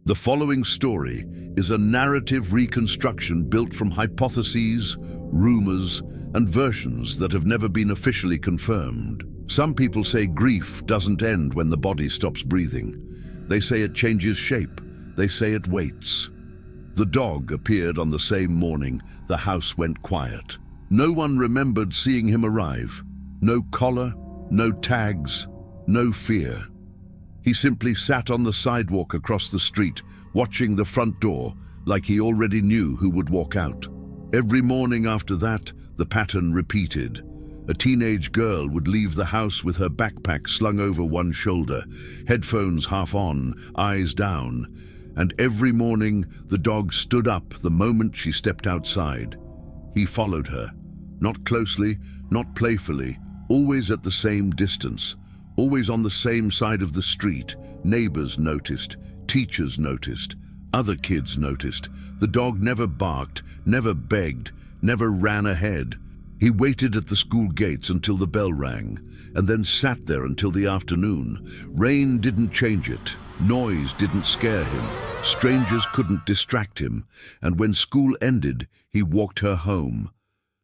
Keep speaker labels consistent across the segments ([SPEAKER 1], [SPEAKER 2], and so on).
[SPEAKER 1] The following story is a narrative reconstruction built from hypotheses, rumors, and versions that have never been officially confirmed. Some people say grief doesn't end when the body stops breathing. They say it changes shape. They say it waits. The dog appeared on the same morning. The house went quiet. No one remembered seeing him arrive. No collar, no tags, no fear. He simply sat on the sidewalk across the street, watching the front door like he already knew who would walk out. Every morning after that, the pattern repeated. A teenage girl would leave the house with her backpack slung over one shoulder, headphones half on, eyes down, and every morning the dog stood up the moment she stepped outside. He followed her, not closely, not playfully, always at the same distance. Always on the same side of the street. Neighbors noticed, teachers noticed, other kids noticed. The dog never barked, never begged, never ran ahead. He waited at the school gates until the bell rang, and then sat there until the afternoon. Rain didn't change it. Noise didn't scare him. Strangers couldn't distract him. And when school ended, he walked her home.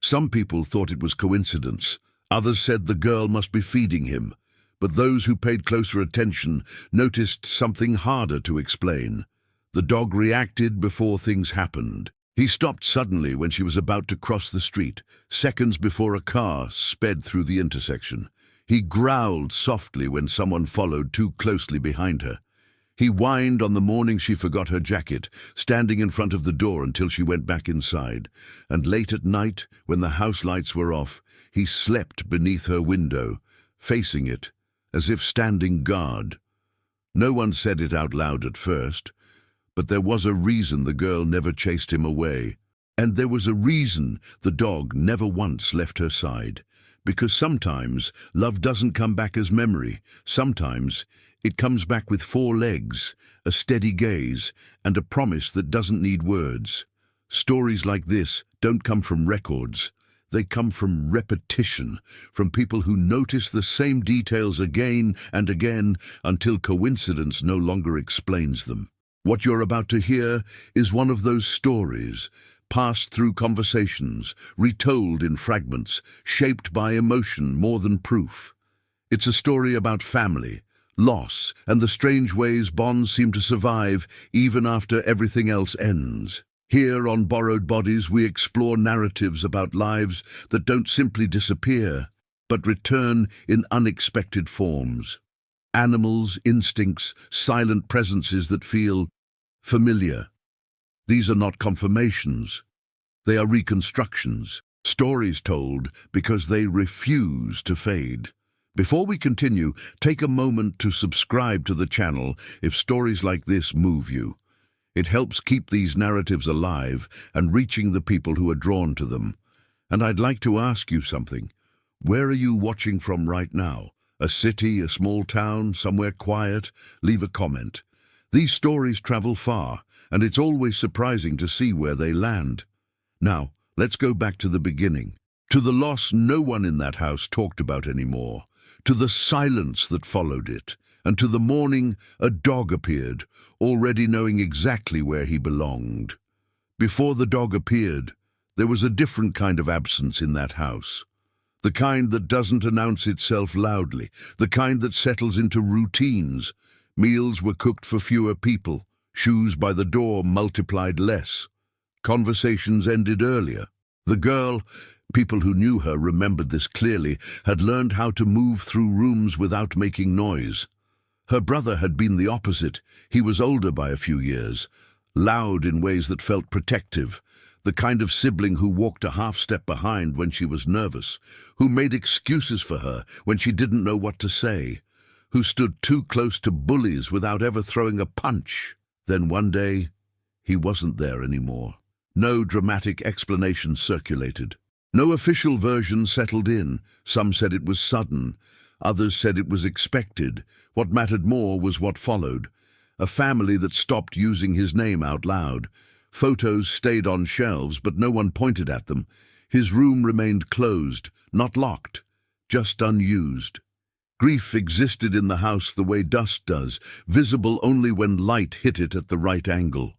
[SPEAKER 1] Some people thought it was coincidence. Others said the girl must be feeding him. But those who paid closer attention noticed something harder to explain. The dog reacted before things happened. He stopped suddenly when she was about to cross the street, seconds before a car sped through the intersection. He growled softly when someone followed too closely behind her. He whined on the morning she forgot her jacket, standing in front of the door until she went back inside. And late at night, when the house lights were off, he slept beneath her window, facing it, as if standing guard. No one said it out loud at first, but there was a reason the girl never chased him away. And there was a reason the dog never once left her side. Because sometimes love doesn't come back as memory. Sometimes it comes back with four legs, a steady gaze, and a promise that doesn't need words. Stories like this don't come from records. They come from repetition, from people who notice the same details again and again until coincidence no longer explains them. What you're about to hear is one of those stories, passed through conversations, retold in fragments, shaped by emotion more than proof. It's a story about family, loss, and the strange ways bonds seem to survive even after everything else ends. Here on Borrowed Bodies, we explore narratives about lives that don't simply disappear, but return in unexpected forms. Animals, instincts, silent presences that feel familiar. These are not confirmations. They are reconstructions, stories told because they refuse to fade. Before we continue, take a moment to subscribe to the channel if stories like this move you. It helps keep these narratives alive and reaching the people who are drawn to them. And I'd like to ask you something. Where are you watching from right now? A city, a small town, somewhere quiet? Leave a comment. These stories travel far, and it's always surprising to see where they land. Now, let's go back to the beginning. To the loss no one in that house talked about anymore. To the silence that followed it. And to the morning, a dog appeared, already knowing exactly where he belonged. Before the dog appeared, there was a different kind of absence in that house. The kind that doesn't announce itself loudly, the kind that settles into routines. Meals were cooked for fewer people, shoes by the door multiplied less. Conversations ended earlier. The girl, people who knew her remembered this clearly, had learned how to move through rooms without making noise. Her brother had been the opposite. He was older by a few years, loud in ways that felt protective, the kind of sibling who walked a half step behind when she was nervous, who made excuses for her when she didn't know what to say, who stood too close to bullies without ever throwing a punch. Then one day, he wasn't there anymore. No dramatic explanation circulated. No official version settled in. Some said it was sudden. Others said it was expected. What mattered more was what followed. A family that stopped using his name out loud. Photos stayed on shelves, but no one pointed at them. His room remained closed, not locked, just unused. Grief existed in the house the way dust does, visible only when light hit it at the right angle.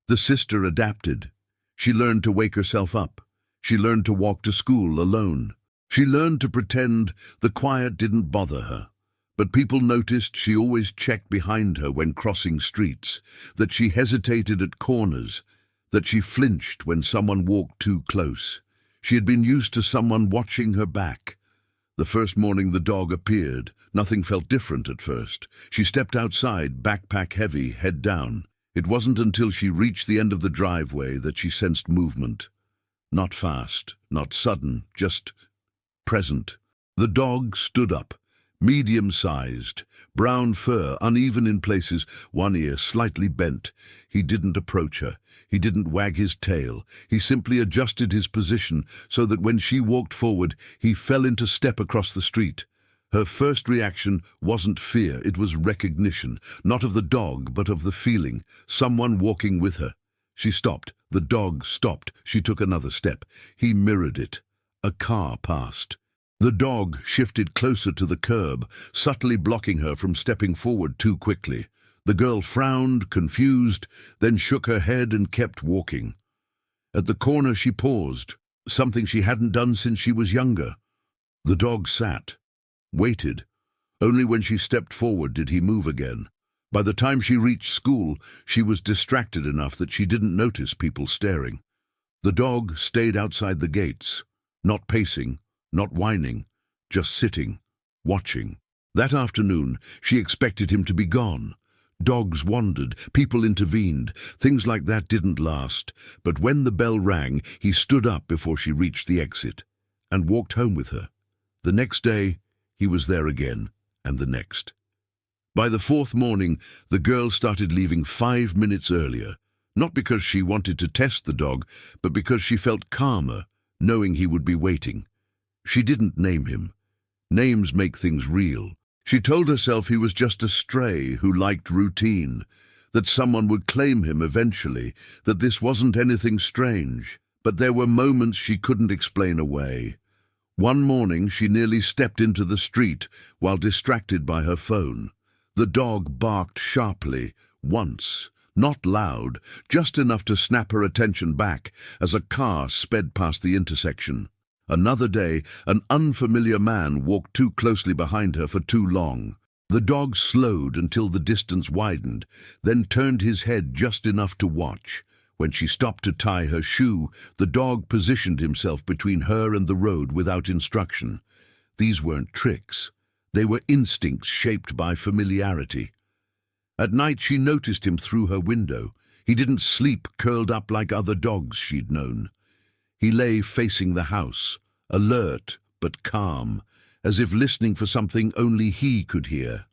[SPEAKER 1] The sister adapted. She learned to wake herself up. She learned to walk to school alone. She learned to pretend the quiet didn't bother her. But people noticed she always checked behind her when crossing streets, that she hesitated at corners, that she flinched when someone walked too close. She had been used to someone watching her back. The first morning the dog appeared, nothing felt different at first. She stepped outside, backpack heavy, head down. It wasn't until she reached the end of the driveway that she sensed movement. Not fast, not sudden, just present. The dog stood up, medium-sized, brown fur, uneven in places, one ear slightly bent. He didn't approach her. He didn't wag his tail. He simply adjusted his position so that when she walked forward, he fell into step across the street. Her first reaction wasn't fear, it was recognition, not of the dog, but of the feeling, someone walking with her. She stopped. The dog stopped. She took another step. He mirrored it. A car passed. The dog shifted closer to the curb, subtly blocking her from stepping forward too quickly. The girl frowned, confused, then shook her head and kept walking. At the corner she paused, something she hadn't done since she was younger. The dog sat, waited. Only when she stepped forward did he move again. By the time she reached school, she was distracted enough that she didn't notice people staring. The dog stayed outside the gates, not pacing, not whining, just sitting, watching. That afternoon, she expected him to be gone. Dogs wandered, people intervened. Things like that didn't last. But when the bell rang, he stood up before she reached the exit and walked home with her. The next day, he was there again, and the next. By the fourth morning, the girl started leaving 5 minutes earlier, not because she wanted to test the dog, but because she felt calmer, knowing he would be waiting. She didn't name him. Names make things real. She told herself he was just a stray who liked routine, that someone would claim him eventually, that this wasn't anything strange. But there were moments she couldn't explain away. One morning she nearly stepped into the street while distracted by her phone. The dog barked sharply, once, not loud, just enough to snap her attention back as a car sped past the intersection. Another day, an unfamiliar man walked too closely behind her for too long. The dog slowed until the distance widened, then turned his head just enough to watch. When she stopped to tie her shoe, the dog positioned himself between her and the road without instruction. These weren't tricks. They were instincts shaped by familiarity. At night she noticed him through her window. He didn't sleep curled up like other dogs she'd known. He lay facing the house, alert but calm, as if listening for something only he could hear.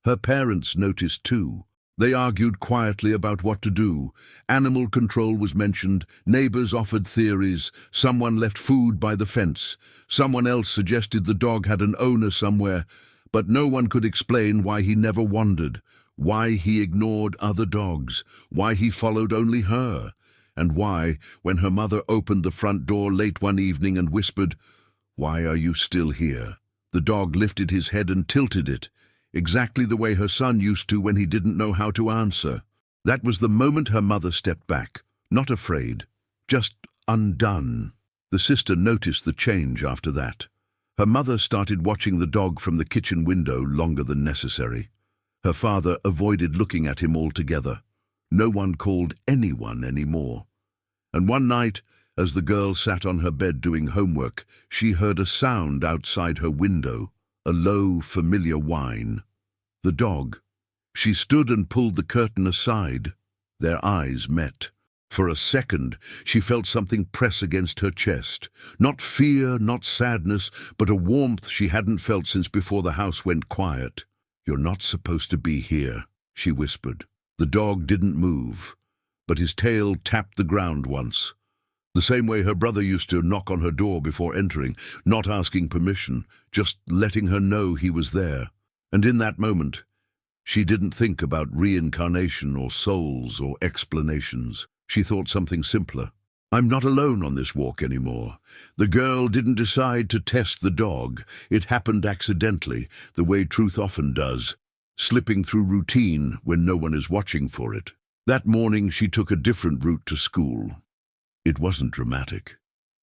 [SPEAKER 1] Her parents noticed too. They argued quietly about what to do. Animal control was mentioned, neighbors offered theories, someone left food by the fence, someone else suggested the dog had an owner somewhere, but no one could explain why he never wandered, why he ignored other dogs, why he followed only her, and why, when her mother opened the front door late one evening and whispered, "Why are you still here?" the dog lifted his head and tilted it, exactly the way her son used to when he didn't know how to answer. That was the moment her mother stepped back, not afraid, just undone. The sister noticed the change after that. Her mother started watching the dog from the kitchen window longer than necessary. Her father avoided looking at him altogether. No one called anyone anymore. And one night, as the girl sat on her bed doing homework, she heard a sound outside her window, a low, familiar whine. The dog. She stood and pulled the curtain aside. Their eyes met. For a second, she felt something press against her chest. Not fear, not sadness, but a warmth she hadn't felt since before the house went quiet. "You're not supposed to be here," she whispered. The dog didn't move, but his tail tapped the ground once. The same way her brother used to knock on her door before entering, not asking permission, just letting her know he was there. And in that moment, she didn't think about reincarnation or souls or explanations. She thought something simpler. I'm not alone on this walk anymore. The girl didn't decide to test the dog. It happened accidentally, the way truth often does, slipping through routine when no one is watching for it. That morning she took a different route to school. It wasn't dramatic.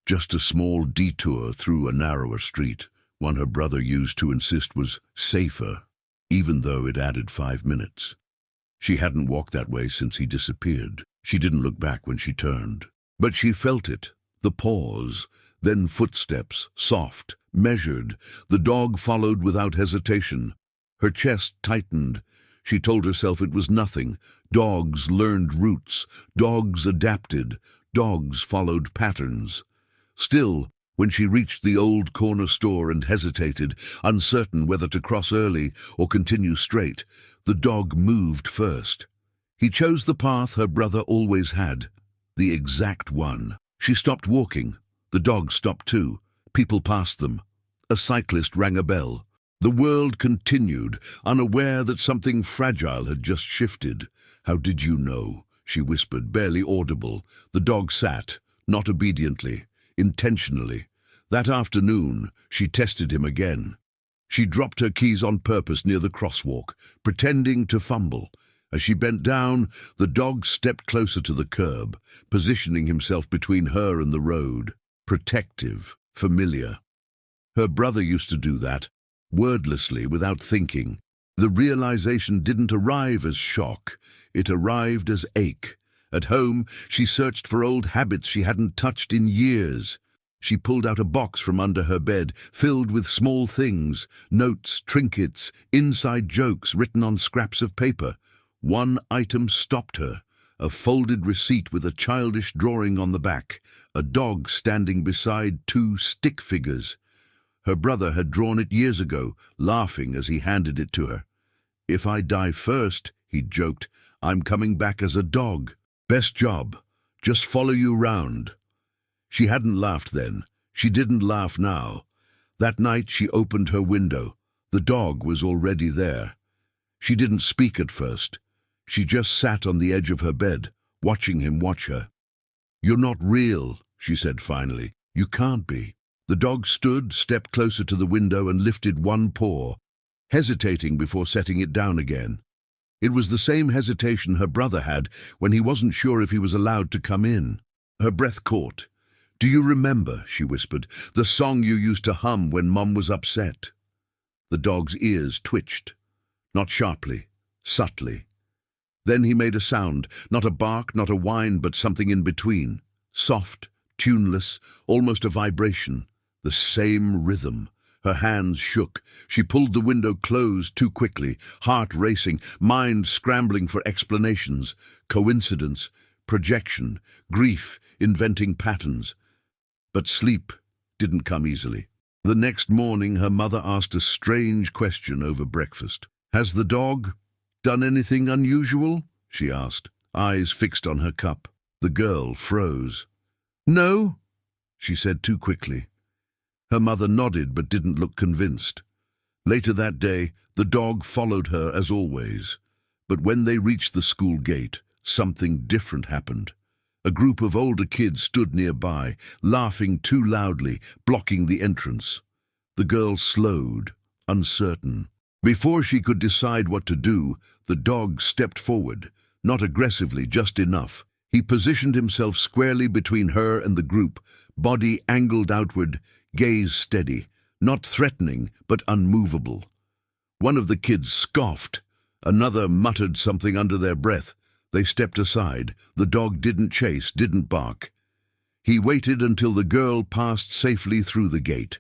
[SPEAKER 1] Just a small detour through a narrower street, one her brother used to insist was safer, even though it added 5 minutes. She hadn't walked that way since he disappeared. She didn't look back when she turned. But she felt it, the pause, then footsteps, soft, measured. The dog followed without hesitation. Her chest tightened. She told herself it was nothing. Dogs learned routes. Dogs adapted. Dogs followed patterns. Still, when she reached the old corner store and hesitated, uncertain whether to cross early or continue straight, the dog moved first. He chose the path her brother always had. The exact one. She stopped walking. The dog stopped too. People passed them. A cyclist rang a bell. The world continued, unaware that something fragile had just shifted. "How did you know?" she whispered, barely audible. The dog sat, not obediently, intentionally. That afternoon, she tested him again. She dropped her keys on purpose near the crosswalk, pretending to fumble. As she bent down, the dog stepped closer to the curb, positioning himself between her and the road. Protective, familiar. Her brother used to do that, wordlessly, without thinking. The realization didn't arrive as shock. It arrived as ache. At home, she searched for old habits she hadn't touched in years. She pulled out a box from under her bed, filled with small things, notes, trinkets, inside jokes written on scraps of paper. One item stopped her, a folded receipt with a childish drawing on the back, a dog standing beside 2 stick figures. Her brother had drawn it years ago, laughing as he handed it to her. "If I die first," he joked, "I'm coming back as a dog. Best job. Just follow you round." She hadn't laughed then. She didn't laugh now. That night she opened her window. The dog was already there. She didn't speak at first. She just sat on the edge of her bed, watching him watch her. "You're not real," she said finally. "You can't be." The dog stood, stepped closer to the window and lifted one paw, hesitating before setting it down again. It was the same hesitation her brother had when he wasn't sure if he was allowed to come in. Her breath caught. "Do you remember," she whispered, "the song you used to hum when Mum was upset?" The dog's ears twitched. Not sharply, subtly. Then he made a sound, not a bark, not a whine, but something in between. Soft, tuneless, almost a vibration. The same rhythm. Her hands shook. She pulled the window closed too quickly, heart racing, mind scrambling for explanations. Coincidence, projection, grief, inventing patterns. But sleep didn't come easily. The next morning her mother asked a strange question over breakfast. "Has the dog done anything unusual?" she asked, eyes fixed on her cup. The girl froze. "No," she said too quickly. Her mother nodded but didn't look convinced. Later that day, the dog followed her as always. But when they reached the school gate, something different happened. A group of older kids stood nearby, laughing too loudly, blocking the entrance. The girl slowed, uncertain. Before she could decide what to do, the dog stepped forward, not aggressively, just enough. He positioned himself squarely between her and the group, body angled outward, gaze steady, not threatening, but unmovable. One of the kids scoffed. Another muttered something under their breath. They stepped aside. The dog didn't chase, didn't bark. He waited until the girl passed safely through the gate.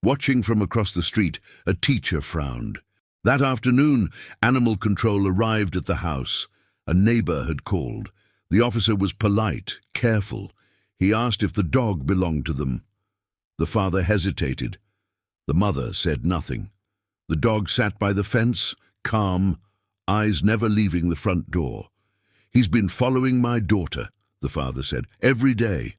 [SPEAKER 1] Watching from across the street, a teacher frowned. That afternoon, animal control arrived at the house. A neighbor had called. The officer was polite, careful. He asked if the dog belonged to them. The father hesitated. The mother said nothing. The dog sat by the fence, calm, eyes never leaving the front door. "He's been following my daughter," the father said, "every day."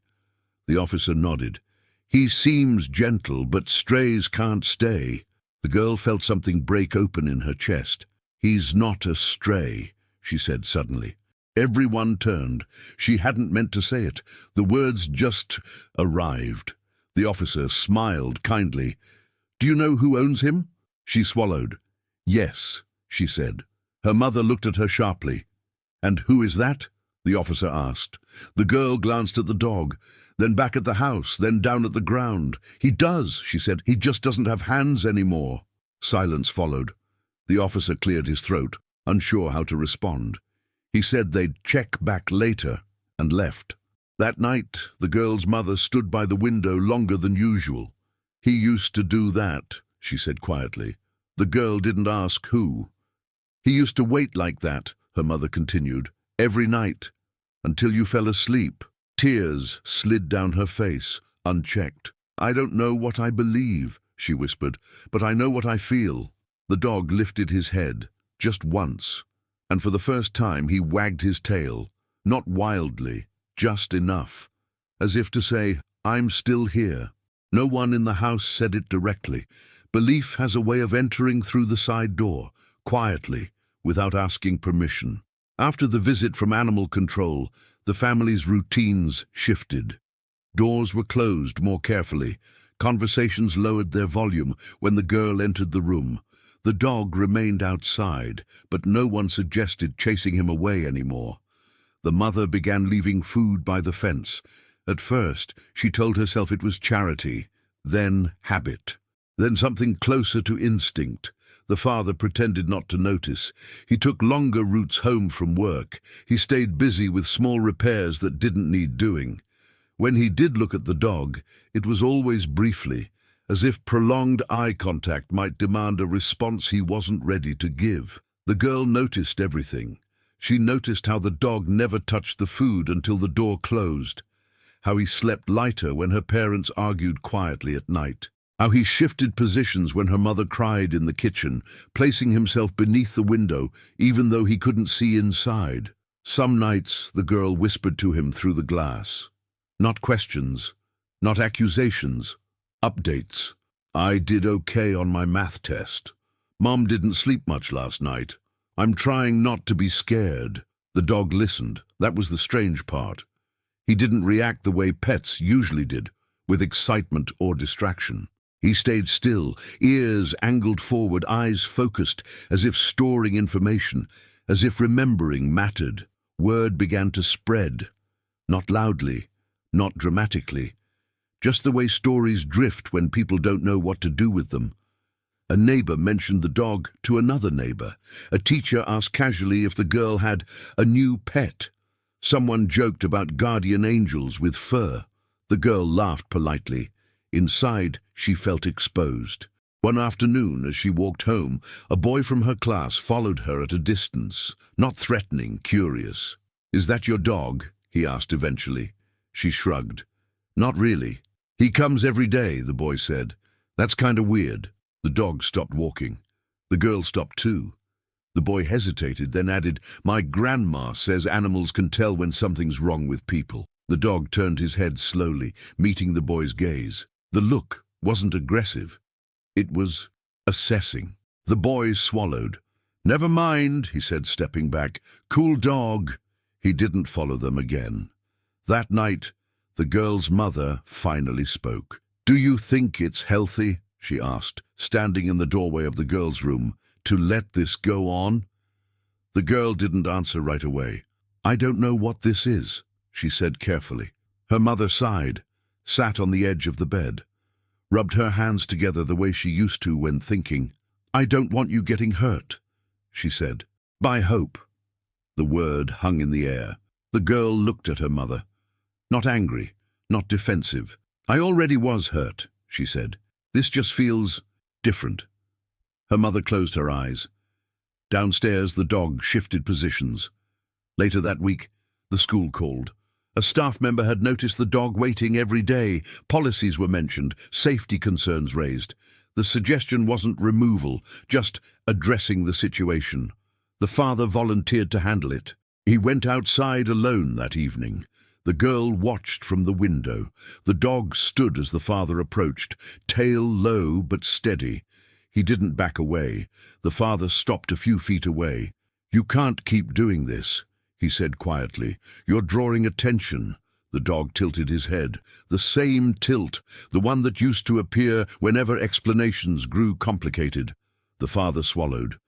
[SPEAKER 1] The officer nodded. "He seems gentle, but strays can't stay." The girl felt something break open in her chest. "He's not a stray," she said suddenly. Everyone turned. She hadn't meant to say it. The words just arrived. The officer smiled kindly. "Do you know who owns him?" She swallowed. "Yes," she said. Her mother looked at her sharply. "And who is that?" the officer asked. The girl glanced at the dog, then back at the house, then down at the ground. "He does," she said. "He just doesn't have hands anymore." Silence followed. The officer cleared his throat, unsure how to respond. He said they'd check back later, and left. That night, the girl's mother stood by the window longer than usual. "He used to do that," she said quietly. The girl didn't ask who. "He used to wait like that," her mother continued, "every night, until you fell asleep." Tears slid down her face, unchecked. "I don't know what I believe," she whispered, "but I know what I feel." The dog lifted his head, just once, and for the first time he wagged his tail, not wildly, just enough, as if to say, "I'm still here." No one in the house said it directly. Belief has a way of entering through the side door, quietly, without asking permission. After the visit from animal control, the family's routines shifted. Doors were closed more carefully. Conversations lowered their volume when the girl entered the room. The dog remained outside, but no one suggested chasing him away anymore. The mother began leaving food by the fence. At first, she told herself it was charity, then habit, then something closer to instinct. The father pretended not to notice. He took longer routes home from work. He stayed busy with small repairs that didn't need doing. When he did look at the dog, it was always briefly, as if prolonged eye contact might demand a response he wasn't ready to give. The girl noticed everything. She noticed how the dog never touched the food until the door closed, how he slept lighter when her parents argued quietly at night, how he shifted positions when her mother cried in the kitchen, placing himself beneath the window even though he couldn't see inside. Some nights the girl whispered to him through the glass. Not questions, not accusations, updates. "I did okay on my math test. Mom didn't sleep much last night. I'm trying not to be scared." The dog listened. That was the strange part. He didn't react the way pets usually did, with excitement or distraction. He stayed still, ears angled forward, eyes focused, as if storing information, as if remembering mattered. Word began to spread. Not loudly, not dramatically, just the way stories drift when people don't know what to do with them. A neighbor mentioned the dog to another neighbor. A teacher asked casually if the girl had a new pet. Someone joked about guardian angels with fur. The girl laughed politely. Inside, she felt exposed. One afternoon, as she walked home, a boy from her class followed her at a distance, not threatening, curious. "Is that your dog?" he asked eventually. She shrugged. "Not really. He comes every day," the boy said. "That's kind of weird." The dog stopped walking. The girl stopped too. The boy hesitated, then added, "My grandma says animals can tell when something's wrong with people." The dog turned his head slowly, meeting the boy's gaze. The look wasn't aggressive. It was assessing. The boy swallowed. "Never mind," he said, stepping back. "Cool dog." He didn't follow them again. That night, the girl's mother finally spoke. "Do you think it's healthy," she asked, standing in the doorway of the girl's room, "to let this go on?" The girl didn't answer right away. "I don't know what this is," she said carefully. Her mother sighed, sat on the edge of the bed, rubbed her hands together the way she used to when thinking. "I don't want you getting hurt," she said. "By hope." The word hung in the air. The girl looked at her mother. Not angry, not defensive. "I already was hurt," she said. "This just feels different." Her mother closed her eyes. Downstairs, the dog shifted positions. Later that week, the school called. A staff member had noticed the dog waiting every day. Policies were mentioned, safety concerns raised. The suggestion wasn't removal, just addressing the situation. The father volunteered to handle it. He went outside alone that evening. The girl watched from the window. The dog stood as the father approached, tail low but steady. He didn't back away. The father stopped a few feet away. "You can't keep doing this," he said quietly. "You're drawing attention." The dog tilted his head. The same tilt, the one that used to appear whenever explanations grew complicated. The father swallowed.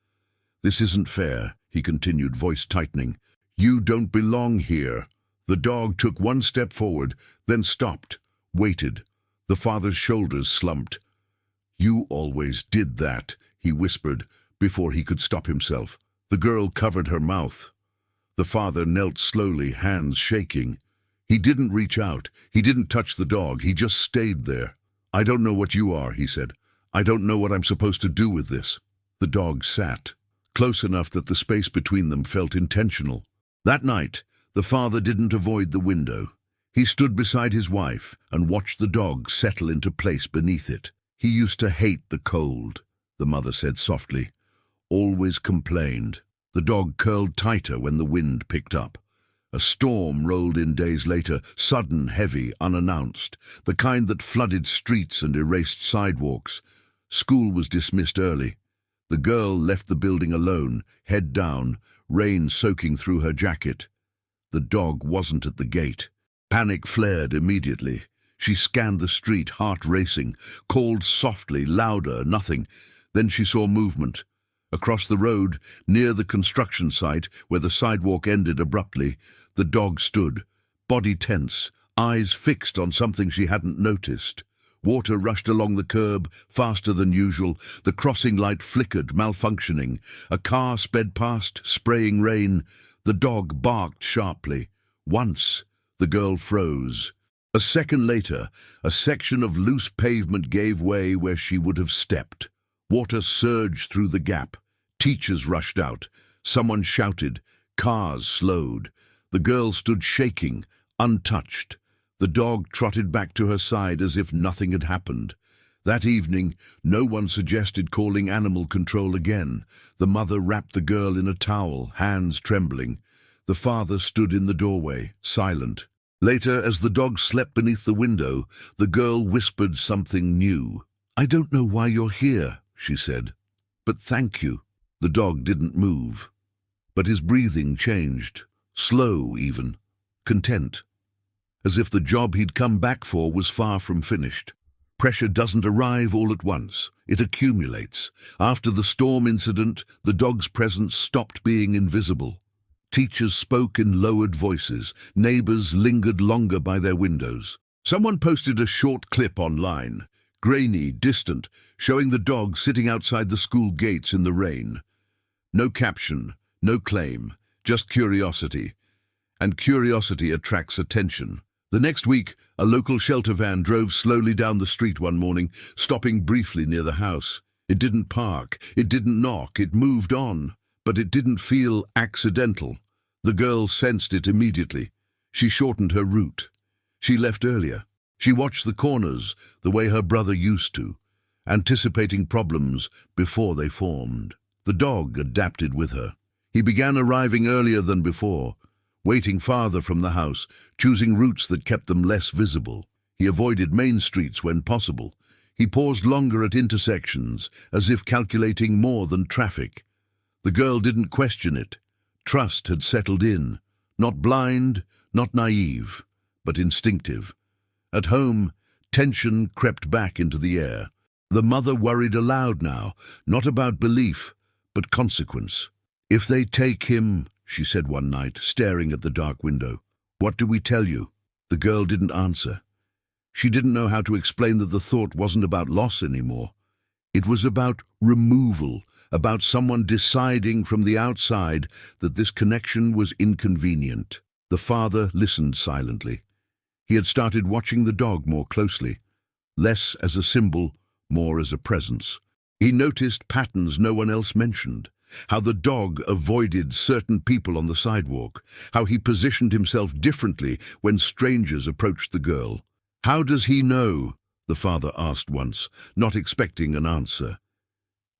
[SPEAKER 1] "This isn't fair," he continued, voice tightening. "You don't belong here." The dog took one step forward, then stopped, waited. The father's shoulders slumped. "You always did that," he whispered, before he could stop himself. The girl covered her mouth. The father knelt slowly, hands shaking. He didn't reach out. He didn't touch the dog. He just stayed there. "I don't know what you are," he said. "I don't know what I'm supposed to do with this." The dog sat, close enough that the space between them felt intentional. That night, the father didn't avoid the window. He stood beside his wife and watched the dog settle into place beneath it. "He used to hate the cold," the mother said softly. "Always complained." The dog curled tighter when the wind picked up. A storm rolled in days later, sudden, heavy, unannounced, the kind that flooded streets and erased sidewalks. School was dismissed early. The girl left the building alone, head down, rain soaking through her jacket. The dog wasn't at the gate. Panic flared immediately. She scanned the street, heart racing, called softly, louder, nothing. Then she saw movement. Across the road, near the construction site, where the sidewalk ended abruptly, the dog stood, body tense, eyes fixed on something she hadn't noticed. Water rushed along the curb, faster than usual. The crossing light flickered, malfunctioning. A car sped past, spraying rain. The dog barked sharply. Once, the girl froze. A second later, a section of loose pavement gave way where she would have stepped. Water surged through the gap. Teachers rushed out. Someone shouted. Cars slowed. The girl stood shaking, untouched. The dog trotted back to her side as if nothing had happened. That evening, no one suggested calling animal control again. The mother wrapped the girl in a towel, hands trembling. The father stood in the doorway, silent. Later, as the dog slept beneath the window, the girl whispered something new. "I don't know why you're here," she said, "but thank you." The dog didn't move, but his breathing changed, slow even, content, as if the job he'd come back for was far from finished. Pressure doesn't arrive all at once. It accumulates. After the storm incident, the dog's presence stopped being invisible. Teachers spoke in lowered voices. Neighbors lingered longer by their windows. Someone posted a short clip online, grainy, distant, showing the dog sitting outside the school gates in the rain. No caption, no claim, just curiosity. And curiosity attracts attention. The next week, a local shelter van drove slowly down the street one morning, stopping briefly near the house. It didn't park, it didn't knock, it moved on, but it didn't feel accidental. The girl sensed it immediately. She shortened her route. She left earlier. She watched the corners, the way her brother used to, anticipating problems before they formed. The dog adapted with her. He began arriving earlier than before, waiting farther from the house, choosing routes that kept them less visible. He avoided main streets when possible. He paused longer at intersections, as if calculating more than traffic. The girl didn't question it. Trust had settled in, not blind, not naive, but instinctive. At home, tension crept back into the air. The mother worried aloud now, not about belief, but consequence. "If they take him," she said one night, staring at the dark window, "what do we tell you?" The girl didn't answer. She didn't know how to explain that the thought wasn't about loss anymore. It was about removal, about someone deciding from the outside that this connection was inconvenient. The father listened silently. He had started watching the dog more closely, less as a symbol, more as a presence. He noticed patterns no one else mentioned. How the dog avoided certain people on the sidewalk, how he positioned himself differently when strangers approached the girl. "How does he know?" the father asked once, not expecting an answer.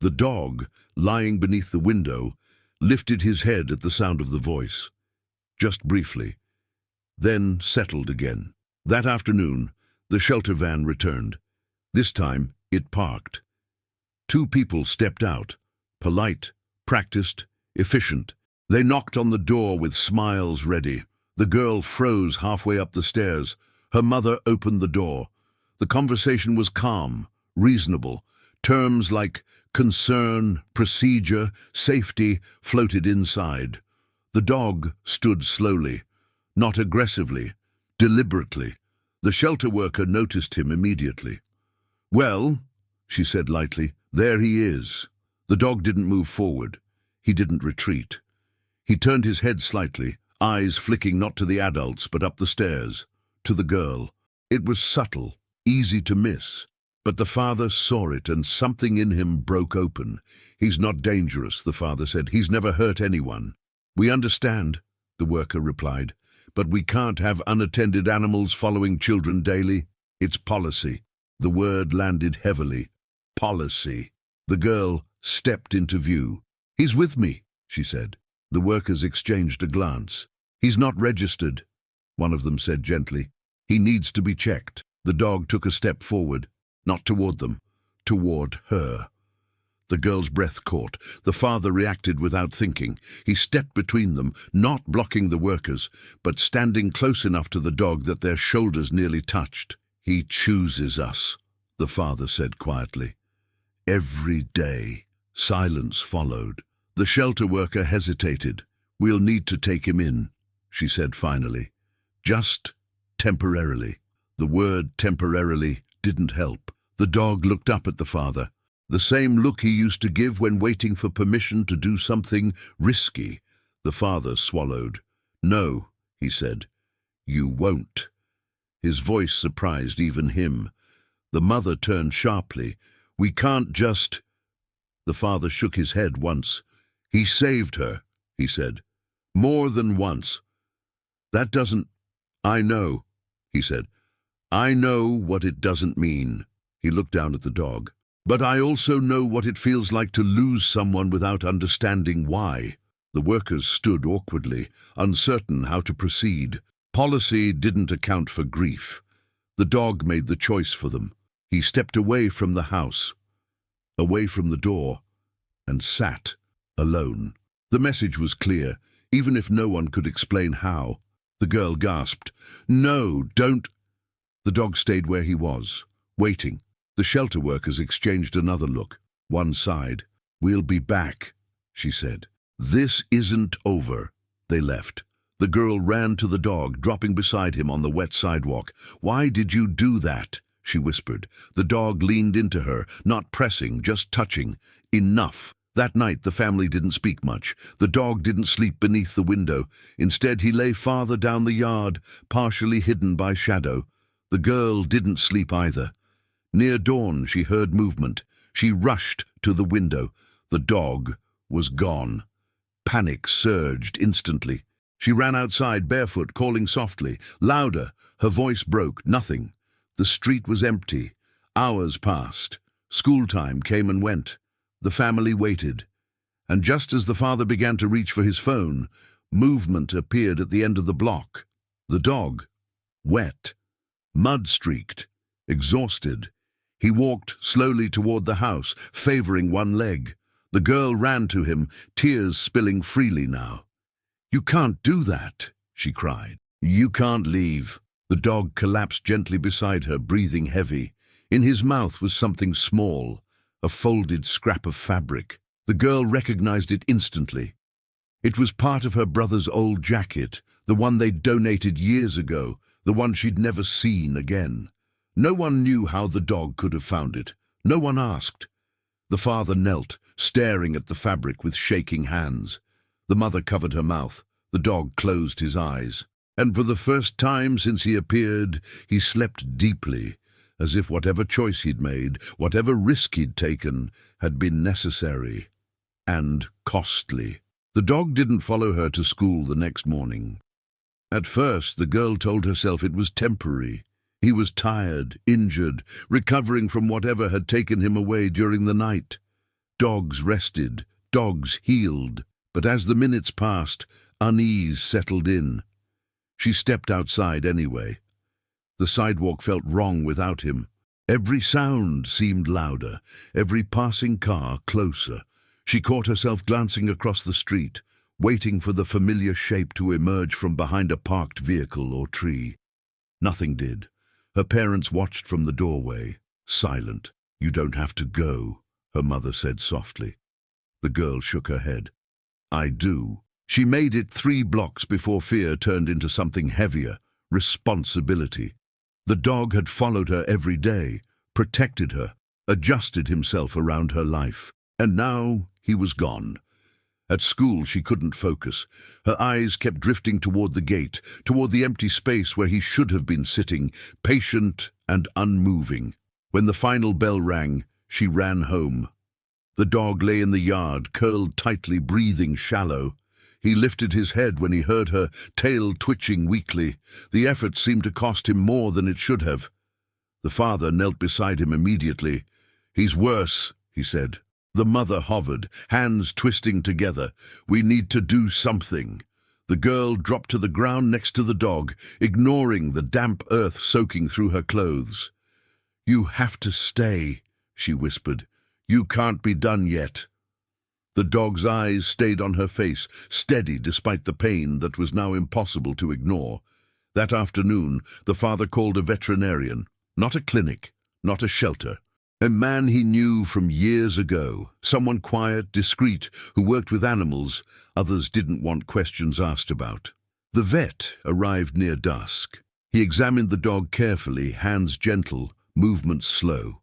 [SPEAKER 1] The dog, lying beneath the window, lifted his head at the sound of the voice. Just briefly, then settled again. That afternoon, the shelter van returned. This time, it parked. Two people stepped out, polite, practiced, efficient. They knocked on the door with smiles ready. The girl froze halfway up the stairs. Her mother opened the door. The conversation was calm, reasonable. Terms like concern, procedure, safety floated inside. The dog stood slowly, not aggressively, deliberately. The shelter worker noticed him immediately. "Well," she said lightly, "there he is." The dog didn't move forward. He didn't retreat. He turned his head slightly, eyes flicking not to the adults but up the stairs, to the girl. It was subtle, easy to miss, but the father saw it and something in him broke open. "He's not dangerous," the father said. "He's never hurt anyone." "We understand," the worker replied, "but we can't have unattended animals following children daily. It's policy." The word landed heavily. Policy. The girl stepped into view. "He's with me," she said. The workers exchanged a glance. "He's not registered," one of them said gently. "He needs to be checked." The dog took a step forward, not toward them, toward her. The girl's breath caught. The father reacted without thinking. He stepped between them, not blocking the workers, but standing close enough to the dog that their shoulders nearly touched. "He chooses us," the father said quietly. "Every day." Silence followed. The shelter worker hesitated. "We'll need to take him in," she said finally. "Just temporarily." The word temporarily didn't help. The dog looked up at the father. The same look he used to give when waiting for permission to do something risky. The father swallowed. "No," he said. "You won't." His voice surprised even him. The mother turned sharply. "We can't just—" The father shook his head once. "He saved her," he said. "More than once." "That doesn't—" "I know," he said. "I know what it doesn't mean." He looked down at the dog. "But I also know what it feels like to lose someone without understanding why." The workers stood awkwardly, uncertain how to proceed. Policy didn't account for grief. The dog made the choice for them. He stepped away from the house, away from the door, and sat alone. The message was clear, even if no one could explain how. The girl gasped. "No, don't." The dog stayed where he was, waiting. The shelter workers exchanged another look. One sighed. "We'll be back," she said. "This isn't over." They left. The girl ran to the dog, dropping beside him on the wet sidewalk. "Why did you do that?" she whispered. The dog leaned into her, not pressing, just touching. Enough. That night the family didn't speak much. The dog didn't sleep beneath the window. Instead he lay farther down the yard, partially hidden by shadow. The girl didn't sleep either. Near dawn she heard movement. She rushed to the window. The dog was gone. Panic surged instantly. She ran outside barefoot, calling softly, louder. Her voice broke. Nothing. The street was empty. Hours passed. School time came and went. The family waited. And just as the father began to reach for his phone, movement appeared at the end of the block. The dog, wet, mud-streaked, exhausted. He walked slowly toward the house, favoring one leg. The girl ran to him, tears spilling freely now. "You can't do that," she cried. "You can't leave." The dog collapsed gently beside her, breathing heavy. In his mouth was something small, a folded scrap of fabric. The girl recognized it instantly. It was part of her brother's old jacket, the one they'd donated years ago, the one she'd never seen again. No one knew how the dog could have found it. No one asked. The father knelt, staring at the fabric with shaking hands. The mother covered her mouth. The dog closed his eyes. And for the first time since he appeared, he slept deeply, as if whatever choice he'd made, whatever risk he'd taken, had been necessary and costly. The dog didn't follow her to school the next morning. At first, the girl told herself it was temporary. He was tired, injured, recovering from whatever had taken him away during the night. Dogs rested, dogs healed. But as the minutes passed, unease settled in. She stepped outside anyway. The sidewalk felt wrong without him. Every sound seemed louder, every passing car closer. She caught herself glancing across the street. waiting for the familiar shape to emerge from behind a parked vehicle or tree. Nothing did. Her parents watched from the doorway, silent. "You don't have to go," her mother said softly. The girl shook her head. "I do." She made it 3 blocks before fear turned into something heavier, responsibility. The dog had followed her every day, protected her, adjusted himself around her life. And now he was gone. At school she couldn't focus. Her eyes kept drifting toward the gate, toward the empty space where he should have been sitting, patient and unmoving. When the final bell rang, she ran home. The dog lay in the yard, curled tightly, breathing shallow. He lifted his head when he heard her, tail twitching weakly. The effort seemed to cost him more than it should have. The father knelt beside him immediately. "He's worse," he said. The mother hovered, hands twisting together. "We need to do something." The girl dropped to the ground next to the dog, ignoring the damp earth soaking through her clothes. "You have to stay," she whispered. "You can't be done yet." The dog's eyes stayed on her face, steady despite the pain that was now impossible to ignore. That afternoon, the father called a veterinarian. Not a clinic, not a shelter. A man he knew from years ago, someone quiet, discreet, who worked with animals others didn't want questions asked about. The vet arrived near dusk. He examined the dog carefully, hands gentle, movements slow.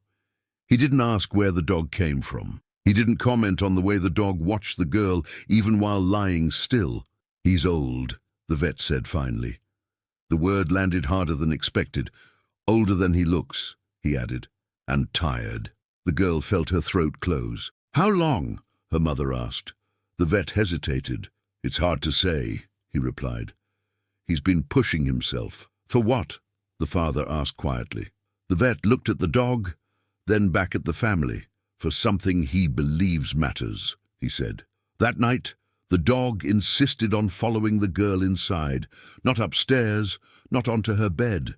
[SPEAKER 1] He didn't ask where the dog came from. He didn't comment on the way the dog watched the girl, even while lying still. "He's old," the vet said finally. The word landed harder than expected. "Older than he looks," he added. "And tired." The girl felt her throat close. "How long?" her mother asked. The vet hesitated. "It's hard to say," he replied. "He's been pushing himself." "For what?" the father asked quietly. The vet looked at the dog, then back at the family. "For something he believes matters," he said. That night, the dog insisted on following the girl inside, not upstairs, not onto her bed,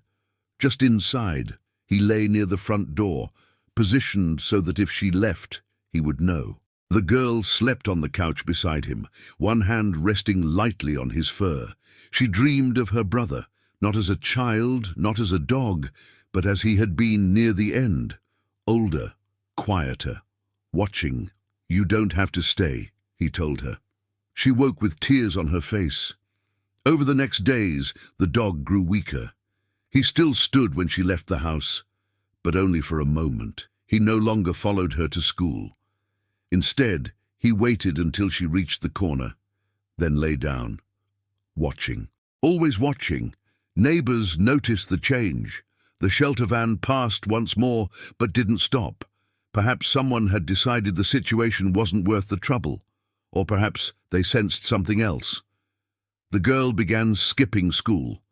[SPEAKER 1] just inside. He lay near the front door, positioned so that if she left, he would know. The girl slept on the couch beside him, one hand resting lightly on his fur. She dreamed of her brother, not as a child, not as a dog, but as he had been near the end, older, quieter, watching. "You don't have to stay," he told her. She woke with tears on her face. Over the next days, the dog grew weaker. He still stood when she left the house, but only for a moment. He no longer followed her to school. Instead, he waited until she reached the corner, then lay down, watching. Always watching. Neighbors noticed the change. The shelter van passed once more, but didn't stop. Perhaps someone had decided the situation wasn't worth the trouble, or perhaps they sensed something else. The girl began skipping school.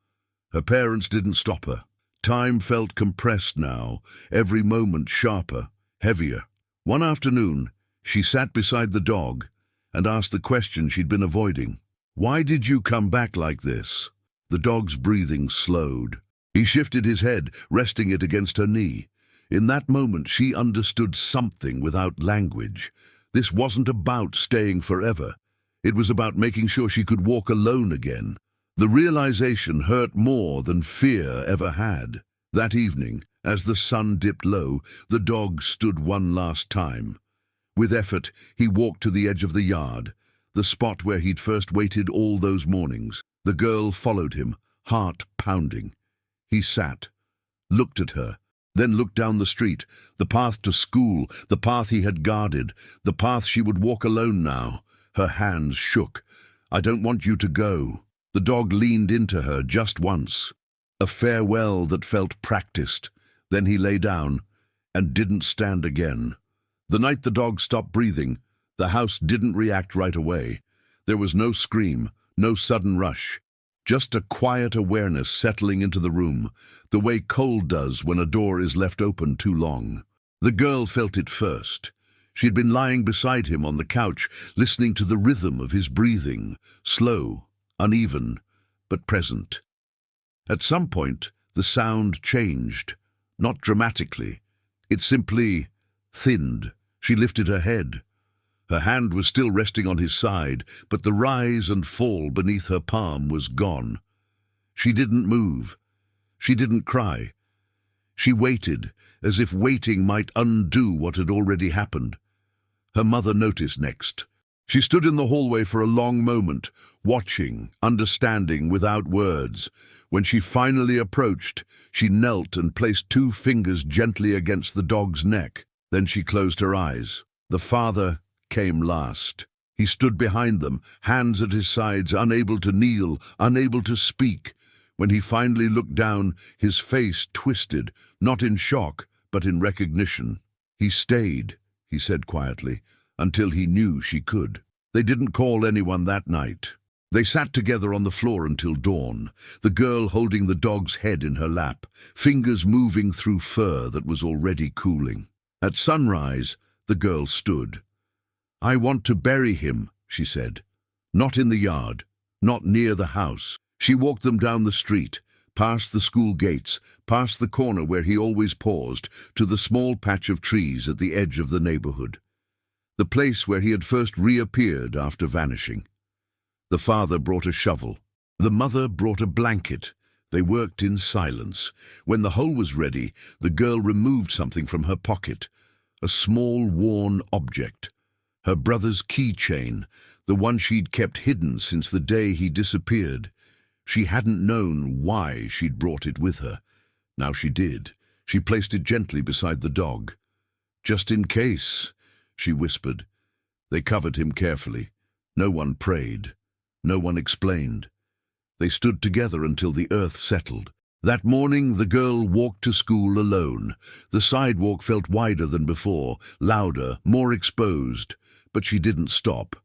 [SPEAKER 1] Her parents didn't stop her. Time felt compressed now, every moment sharper, heavier. One afternoon, she sat beside the dog and asked the question she'd been avoiding. "Why did you come back like this?" The dog's breathing slowed. He shifted his head, resting it against her knee. In that moment, she understood something without language. This wasn't about staying forever. It was about making sure she could walk alone again. The realization hurt more than fear ever had. That evening, as the sun dipped low, the dog stood one last time. With effort, he walked to the edge of the yard, the spot where he'd first waited all those mornings. The girl followed him, heart pounding. He sat, looked at her, then looked down the street, the path to school, the path he had guarded, the path she would walk alone now. Her hands shook. "I don't want you to go." The dog leaned into her just once, a farewell that felt practiced. Then he lay down and didn't stand again. The night the dog stopped breathing, the house didn't react right away. There was no scream, no sudden rush, just a quiet awareness settling into the room, the way cold does when a door is left open too long. The girl felt it first. She'd been lying beside him on the couch, listening to the rhythm of his breathing, slow, uneven, but present. At some point, the sound changed, not dramatically. It simply thinned. She lifted her head. Her hand was still resting on his side, but the rise and fall beneath her palm was gone. She didn't move. She didn't cry. She waited, as if waiting might undo what had already happened. Her mother noticed next. She stood in the hallway for a long moment, watching, understanding without words. When she finally approached, she knelt and placed 2 fingers gently against the dog's neck. Then she closed her eyes. The father came last. He stood behind them, hands at his sides, unable to kneel, unable to speak. When he finally looked down, his face twisted, not in shock, but in recognition. "He stayed," he said quietly, "until he knew she could." They didn't call anyone that night. They sat together on the floor until dawn, the girl holding the dog's head in her lap, fingers moving through fur that was already cooling. At sunrise, the girl stood. "I want to bury him," she said. "Not in the yard, not near the house." She walked them down the street, past the school gates, past the corner where he always paused, to the small patch of trees at the edge of the neighborhood. The place where he had first reappeared after vanishing. The father brought a shovel. The mother brought a blanket. They worked in silence. When the hole was ready, the girl removed something from her pocket, a small worn object. Her brother's keychain, the one she'd kept hidden since the day he disappeared. She hadn't known why she'd brought it with her. Now she did. She placed it gently beside the dog. "Just in case," she whispered. They covered him carefully. No one prayed. No one explained. They stood together until the earth settled. That morning, the girl walked to school alone. The sidewalk felt wider than before, louder, more exposed. But she didn't stop.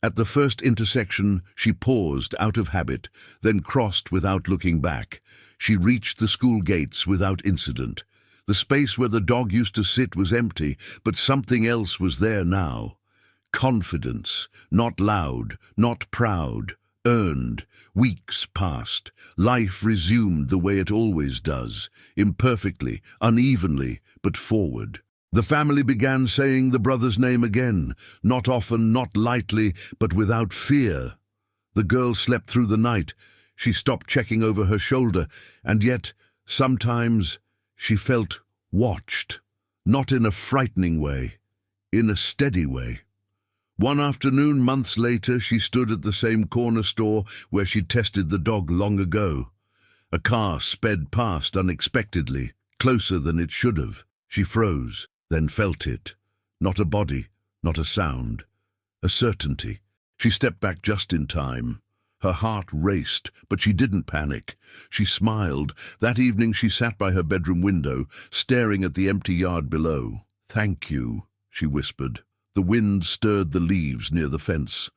[SPEAKER 1] At the first intersection, she paused out of habit, then crossed without looking back. She reached the school gates without incident. The space where the dog used to sit was empty, but something else was there now. Confidence, not loud, not proud, earned. Weeks passed. Life resumed the way it always does, imperfectly, unevenly, but forward. The family began saying the brother's name again, not often, not lightly, but without fear. The girl slept through the night. She stopped checking over her shoulder, and yet, sometimes, she felt watched. Not in a frightening way, in a steady way. One afternoon, months later, she stood at the same corner store where she'd tested the dog long ago. A car sped past unexpectedly, closer than it should have. She froze, then felt it. Not a body, not a sound. A certainty. She stepped back just in time. Her heart raced, but she didn't panic. She smiled. That evening she sat by her bedroom window, staring at the empty yard below. "Thank you," she whispered. The wind stirred the leaves near the fence.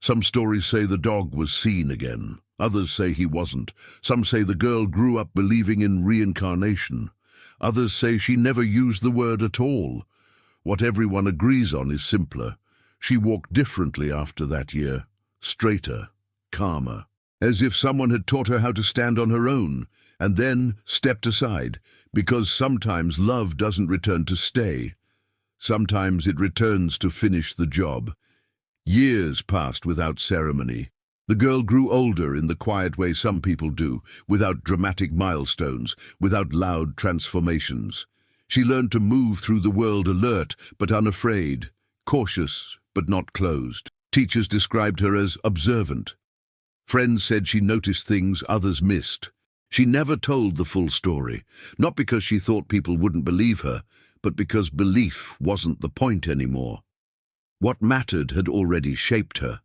[SPEAKER 1] Some stories say the dog was seen again. Others say he wasn't. Some say the girl grew up believing in reincarnation. Others say she never used the word at all. What everyone agrees on is simpler. She walked differently after that year. Straighter, calmer. As if someone had taught her how to stand on her own, and then stepped aside, because sometimes love doesn't return to stay. Sometimes it returns to finish the job. Years passed without ceremony. The girl grew older in the quiet way some people do, without dramatic milestones, without loud transformations. She learned to move through the world alert but unafraid, cautious but not closed. Teachers described her as observant. Friends said she noticed things others missed. She never told the full story, not because she thought people wouldn't believe her, but because belief wasn't the point anymore. What mattered had already shaped her.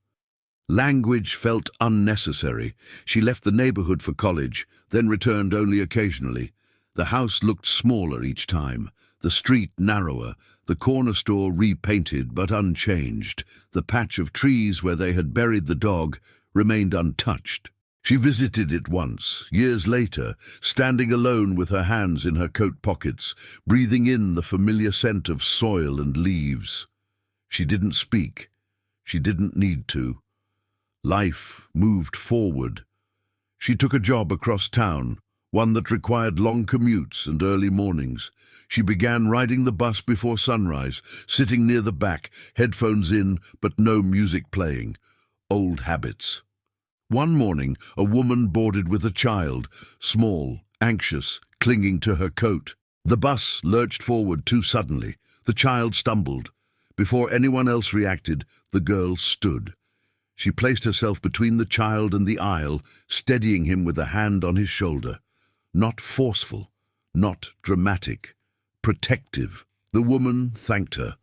[SPEAKER 1] Language felt unnecessary. She left the neighborhood for college, then returned only occasionally. The house looked smaller each time, the street narrower, the corner store repainted but unchanged. The patch of trees where they had buried the dog remained untouched. She visited it once, years later, standing alone with her hands in her coat pockets, breathing in the familiar scent of soil and leaves. She didn't speak. She didn't need to. Life moved forward. She took a job across town, one that required long commutes and early mornings. She began riding the bus before sunrise, sitting near the back, headphones in, but no music playing. Old habits. One morning, a woman boarded with a child, small, anxious, clinging to her coat. The bus lurched forward too suddenly. The child stumbled. Before anyone else reacted, the girl stood. She placed herself between the child and the aisle, steadying him with a hand on his shoulder. Not forceful, not dramatic, protective. The woman thanked her.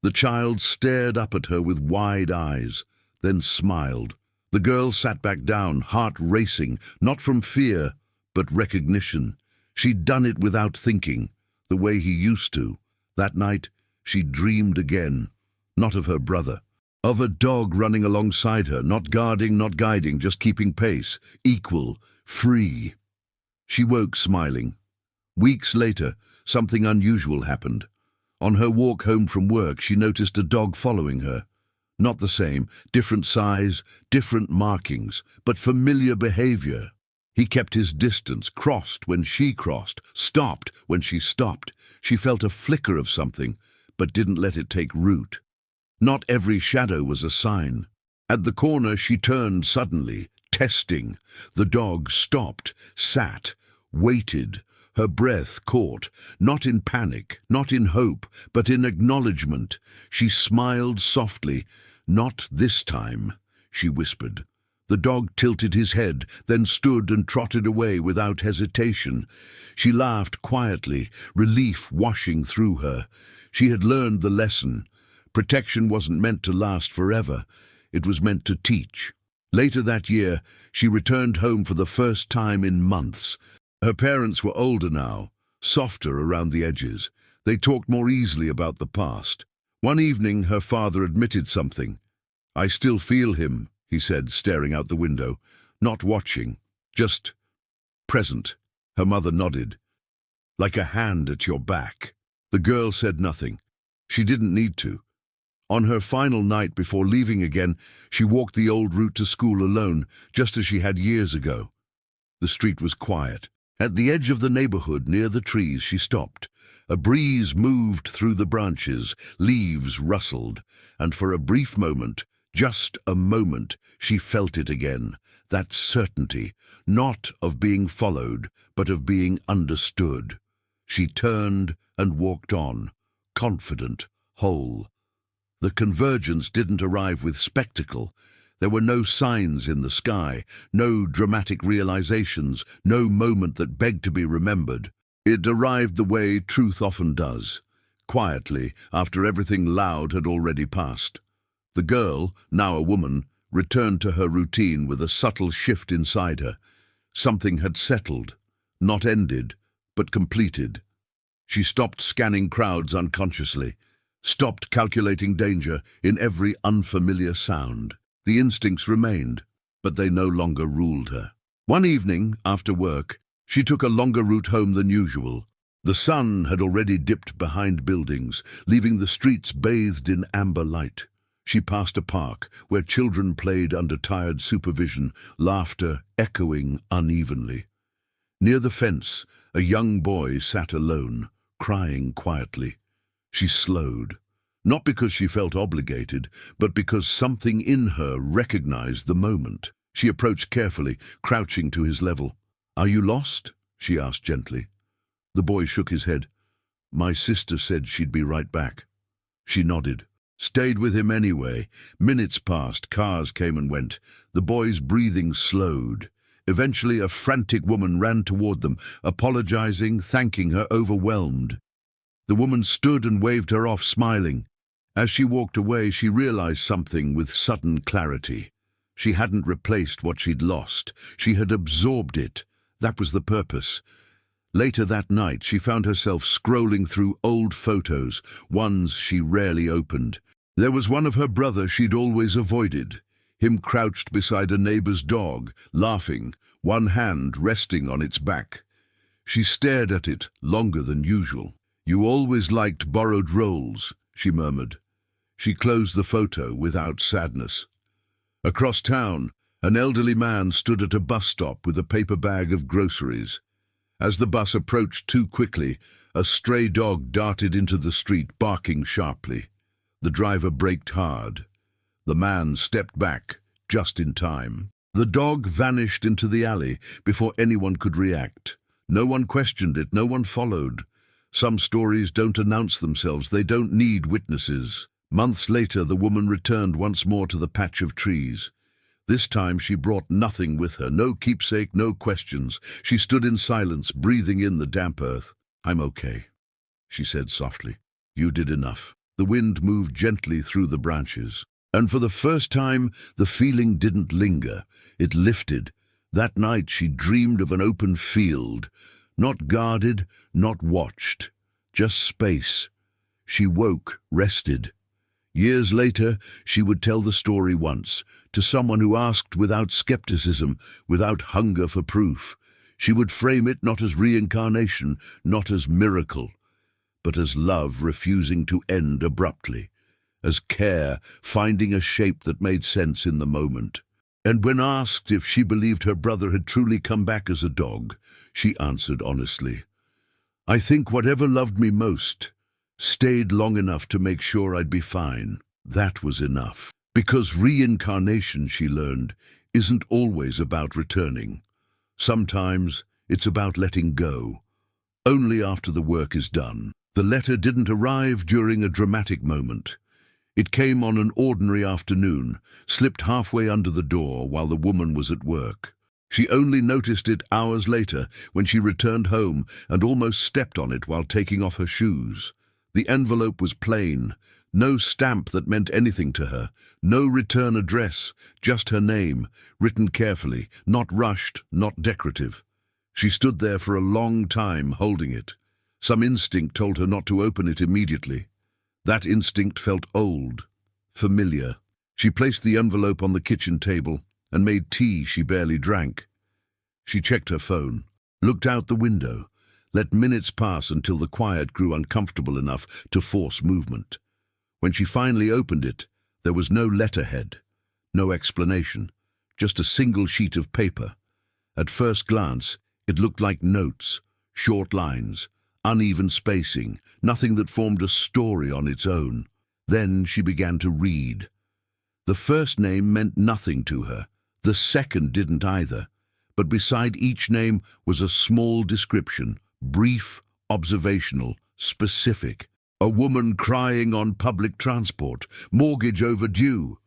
[SPEAKER 1] The child stared up at her with wide eyes, then smiled. The girl sat back down, heart racing, not from fear, but recognition. She'd done it without thinking, the way he used to. That night, she dreamed again, not of her brother, of a dog running alongside her, not guarding, not guiding, just keeping pace, equal, free. She woke smiling. Weeks later, something unusual happened. On her walk home from work, she noticed a dog following her. Not the same, different size, different markings, but familiar behavior. He kept his distance, crossed when she crossed, stopped when she stopped. She felt a flicker of something, but didn't let it take root. Not every shadow was a sign. At the corner, she turned suddenly, testing. The dog stopped, sat, waited. Her breath caught, not in panic, not in hope, but in acknowledgement. She smiled softly. "Not this time," she whispered. The dog tilted his head, then stood and trotted away without hesitation. She laughed quietly, relief washing through her. She had learned the lesson. Protection wasn't meant to last forever. It was meant to teach. Later that year, she returned home for the first time in months. Her parents were older now, softer around the edges. They talked more easily about the past. One evening, her father admitted something. "I still feel him," he said, staring out the window. Not watching, just present. Her mother nodded. "Like a hand at your back." The girl said nothing. She didn't need to. On her final night before leaving again, she walked the old route to school alone, just as she had years ago. The street was quiet. At the edge of the neighborhood, near the trees, she stopped. A breeze moved through the branches, leaves rustled, and for a brief moment, just a moment, she felt it again, that certainty, not of being followed, but of being understood. She turned and walked on, confident, whole. The convergence didn't arrive with spectacle. There were no signs in the sky, no dramatic realizations, no moment that begged to be remembered. It arrived the way truth often does, quietly, after everything loud had already passed. The girl, now a woman, returned to her routine with a subtle shift inside her. Something had settled, not ended, but completed. She stopped scanning crowds unconsciously, stopped calculating danger in every unfamiliar sound. The instincts remained, but they no longer ruled her. One evening, after work, she took a longer route home than usual. The sun had already dipped behind buildings, leaving the streets bathed in amber light. She passed a park where children played under tired supervision, laughter echoing unevenly. Near the fence, a young boy sat alone, crying quietly. She slowed. Not because she felt obligated, but because something in her recognized the moment. She approached carefully, crouching to his level. "Are you lost?" she asked gently. The boy shook his head. "My sister said she'd be right back." She nodded. Stayed with him anyway. Minutes passed, cars came and went. The boy's breathing slowed. Eventually, a frantic woman ran toward them, apologizing, thanking her, overwhelmed. The woman stood and waved her off, smiling. As she walked away, she realized something with sudden clarity. She hadn't replaced what she'd lost. She had absorbed it. That was the purpose. Later that night, she found herself scrolling through old photos, ones she rarely opened. There was one of her brother she'd always avoided, him crouched beside a neighbor's dog, laughing, one hand resting on its back. She stared at it longer than usual. "You always liked borrowed rolls," she murmured. She closed the photo without sadness. Across town, an elderly man stood at a bus stop with a paper bag of groceries. As the bus approached too quickly, a stray dog darted into the street, barking sharply. The driver braked hard. The man stepped back, just in time. The dog vanished into the alley before anyone could react. No one questioned it, no one followed. Some stories don't announce themselves, they don't need witnesses. Months later, the woman returned once more to the patch of trees. This time she brought nothing with her, no keepsake, no questions. She stood in silence, breathing in the damp earth. "I'm okay," she said softly. "You did enough." The wind moved gently through the branches. And for the first time, the feeling didn't linger. It lifted. That night she dreamed of an open field, not guarded, not watched, just space. She woke, rested. Years later, she would tell the story once, to someone who asked without skepticism, without hunger for proof. She would frame it not as reincarnation, not as miracle, but as love refusing to end abruptly, as care finding a shape that made sense in the moment. And when asked if she believed her brother had truly come back as a dog, she answered honestly, "I think whatever loved me most stayed long enough to make sure I'd be fine." That was enough. Because reincarnation, she learned, isn't always about returning. Sometimes it's about letting go, only after the work is done. The letter didn't arrive during a dramatic moment. It came on an ordinary afternoon, slipped halfway under the door while the woman was at work. She only noticed it hours later when she returned home and almost stepped on it while taking off her shoes. The envelope was plain, no stamp that meant anything to her, no return address, just her name, written carefully, not rushed, not decorative. She stood there for a long time holding it. Some instinct told her not to open it immediately. That instinct felt old, familiar. She placed the envelope on the kitchen table and made tea she barely drank. She checked her phone, looked out the window, let minutes pass until the quiet grew uncomfortable enough to force movement. When she finally opened it, there was no letterhead, no explanation, just a single sheet of paper. At first glance, it looked like notes, short lines, uneven spacing, nothing that formed a story on its own. Then she began to read. The first name meant nothing to her. The second didn't either. But beside each name was a small description, brief, observational, specific. A woman crying on public transport, mortgage overdue.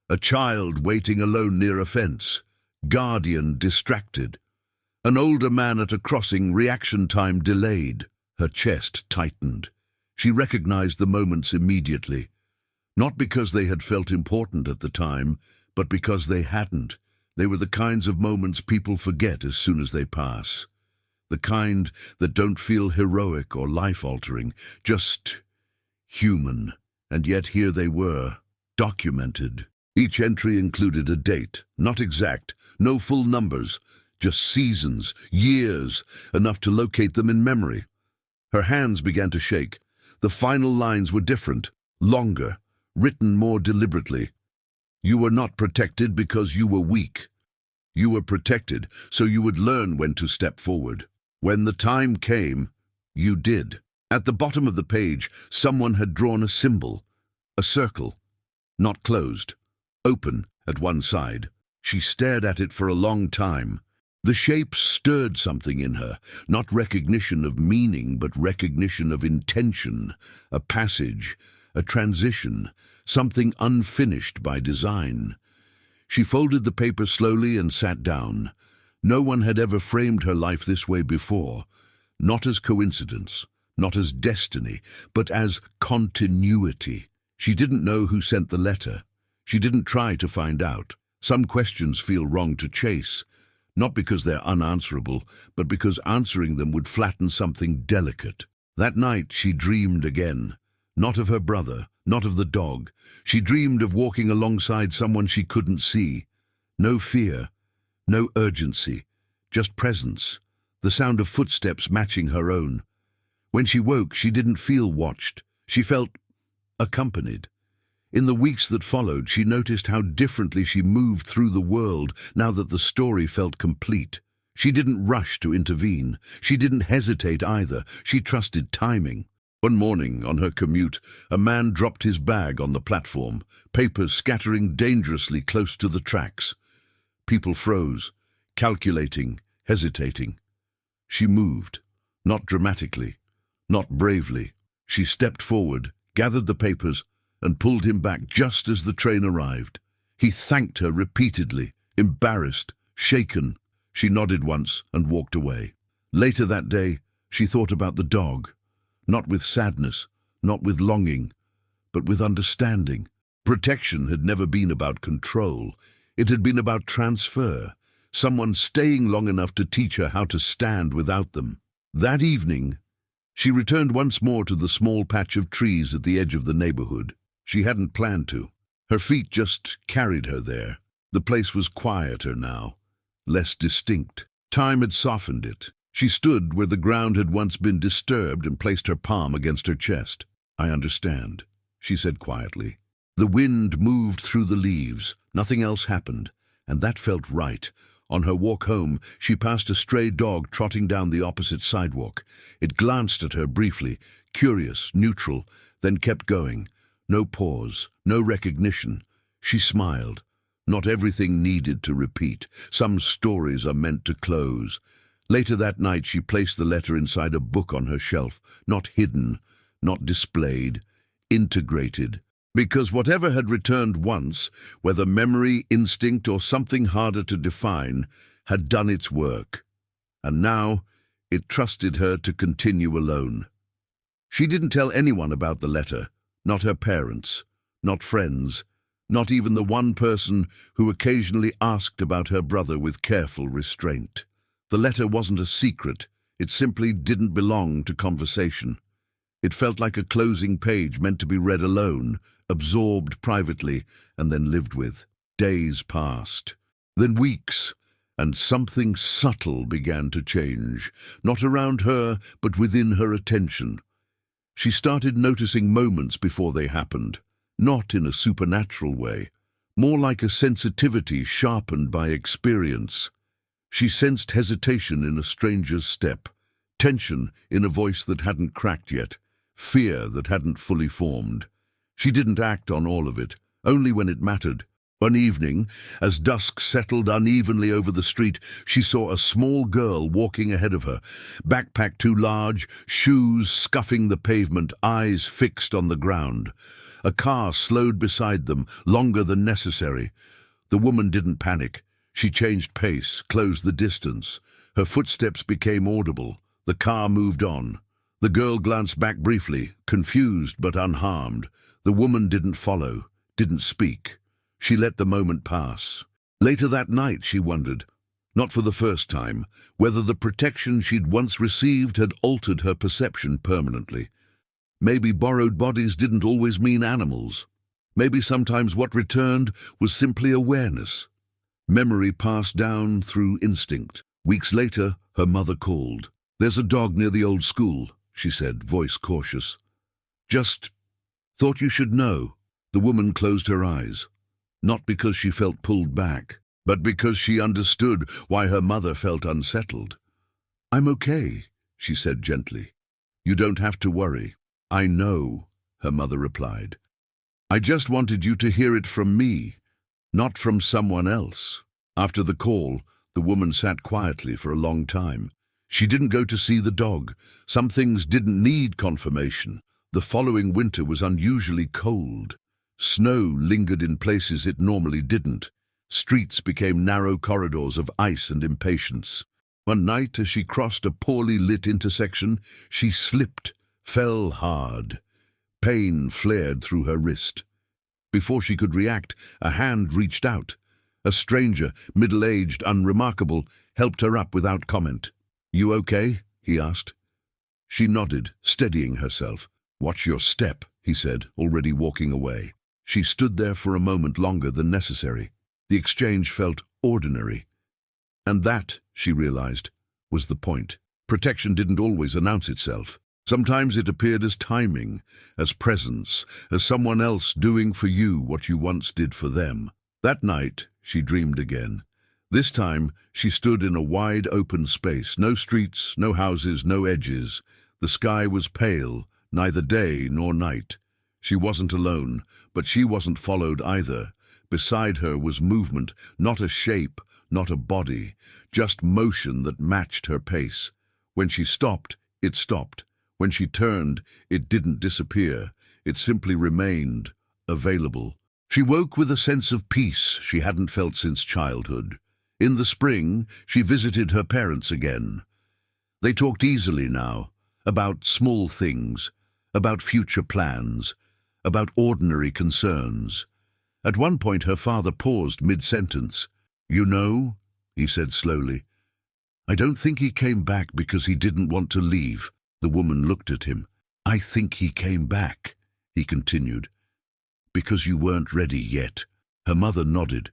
[SPEAKER 1] A child waiting alone near a fence, guardian distracted. An older man at a crossing, reaction time delayed. Her chest tightened. She recognized the moments immediately. Not because they had felt important at the time, but because they hadn't. They were the kinds of moments people forget as soon as they pass. The kind that don't feel heroic or life-altering, just human. And yet here they were, documented. Each entry included a date, not exact, no full numbers, just seasons, years, enough to locate them in memory. Her hands began to shake. The final lines were different, longer, written more deliberately. You were not protected because you were weak. You were protected so you would learn when to step forward. When the time came, you did. At the bottom of the page, someone had drawn a symbol, a circle, not closed, open at one side. She stared at it for a long time. The shape stirred something in her, not recognition of meaning, but recognition of intention, a passage, a transition, something unfinished by design. She folded the paper slowly and sat down. No one had ever framed her life this way before, not as coincidence, not as destiny, but as continuity. She didn't know who sent the letter. She didn't try to find out. Some questions feel wrong to chase, not because they're unanswerable, but because answering them would flatten something delicate. That night she dreamed again, not of her brother, not of the dog. She dreamed of walking alongside someone she couldn't see. No fear, no urgency, just presence, the sound of footsteps matching her own. When she woke, she didn't feel watched. She felt accompanied. In the weeks that followed, she noticed how differently she moved through the world now that the story felt complete. She didn't rush to intervene. She didn't hesitate either. She trusted timing. One morning, on her commute, a man dropped his bag on the platform, papers scattering dangerously close to the tracks. People froze, calculating, hesitating. She moved, not dramatically, not bravely. She stepped forward, gathered the papers, and pulled him back just as the train arrived. He thanked her repeatedly, embarrassed, shaken. She nodded once and walked away. Later that day, she thought about the dog, not with sadness, not with longing, but with understanding. Protection had never been about control. It had been about transfer, someone staying long enough to teach her how to stand without them. That evening, she returned once more to the small patch of trees at the edge of the neighborhood. She hadn't planned to. Her feet just carried her there. The place was quieter now, less distinct. Time had softened it. She stood where the ground had once been disturbed and placed her palm against her chest. "I understand," she said quietly. The wind moved through the leaves. Nothing else happened, and that felt right. On her walk home, she passed a stray dog trotting down the opposite sidewalk. It glanced at her briefly, curious, neutral, then kept going. No pause, no recognition. She smiled. Not everything needed to repeat. Some stories are meant to close. Later that night, she placed the letter inside a book on her shelf, not hidden, not displayed, integrated. Because whatever had returned once, whether memory, instinct, or something harder to define, had done its work. And now, it trusted her to continue alone. She didn't tell anyone about the letter, not her parents, not friends, not even the one person who occasionally asked about her brother with careful restraint. The letter wasn't a secret. It simply didn't belong to conversation. It felt like a closing page meant to be read alone, absorbed privately, and then lived with. Days passed, then weeks, and something subtle began to change, not around her, but within her attention. She started noticing moments before they happened, not in a supernatural way, more like a sensitivity sharpened by experience. She sensed hesitation in a stranger's step, tension in a voice that hadn't cracked yet, fear that hadn't fully formed. She didn't act on all of it, only when it mattered. One evening, as dusk settled unevenly over the street, she saw a small girl walking ahead of her, backpack too large, shoes scuffing the pavement, eyes fixed on the ground. A car slowed beside them, longer than necessary. The woman didn't panic. She changed pace, closed the distance. Her footsteps became audible. The car moved on. The girl glanced back briefly, confused but unharmed. The woman didn't follow, didn't speak. She let the moment pass. Later that night, she wondered, not for the first time, whether the protection she'd once received had altered her perception permanently. Maybe borrowed bodies didn't always mean animals. Maybe sometimes what returned was simply awareness. Memory passed down through instinct. Weeks later, her mother called. "There's a dog near the old school," she said, voice cautious. "Just thought you should know." The woman closed her eyes, not because she felt pulled back, but because she understood why her mother felt unsettled. "I'm okay," she said gently. "You don't have to worry." "I know," her mother replied. "I just wanted you to hear it from me, not from someone else." After the call, the woman sat quietly for a long time. She didn't go to see the dog. Some things didn't need confirmation. The following winter was unusually cold. Snow lingered in places it normally didn't. Streets became narrow corridors of ice and impatience. One night, as she crossed a poorly lit intersection, she slipped, fell hard. Pain flared through her wrist. Before she could react, a hand reached out. A stranger, middle-aged, unremarkable, helped her up without comment. "You okay?" he asked. She nodded, steadying herself. "Watch your step," he said, already walking away. She stood there for a moment longer than necessary. The exchange felt ordinary. And that, she realized, was the point. Protection didn't always announce itself. Sometimes it appeared as timing, as presence, as someone else doing for you what you once did for them. That night, she dreamed again. This time, she stood in a wide open space. No streets, no houses, no edges. The sky was pale, neither day nor night. She wasn't alone, but she wasn't followed either. Beside her was movement, not a shape, not a body, just motion that matched her pace. When she stopped, it stopped. When she turned, it didn't disappear. It simply remained, available. She woke with a sense of peace she hadn't felt since childhood. In the spring, she visited her parents again. They talked easily now, about small things, about future plans, about ordinary concerns. At one point, her father paused mid-sentence. "You know," he said slowly, "I don't think he came back because he didn't want to leave." The woman looked at him. "I think he came back," he continued, "because you weren't ready yet." Her mother nodded.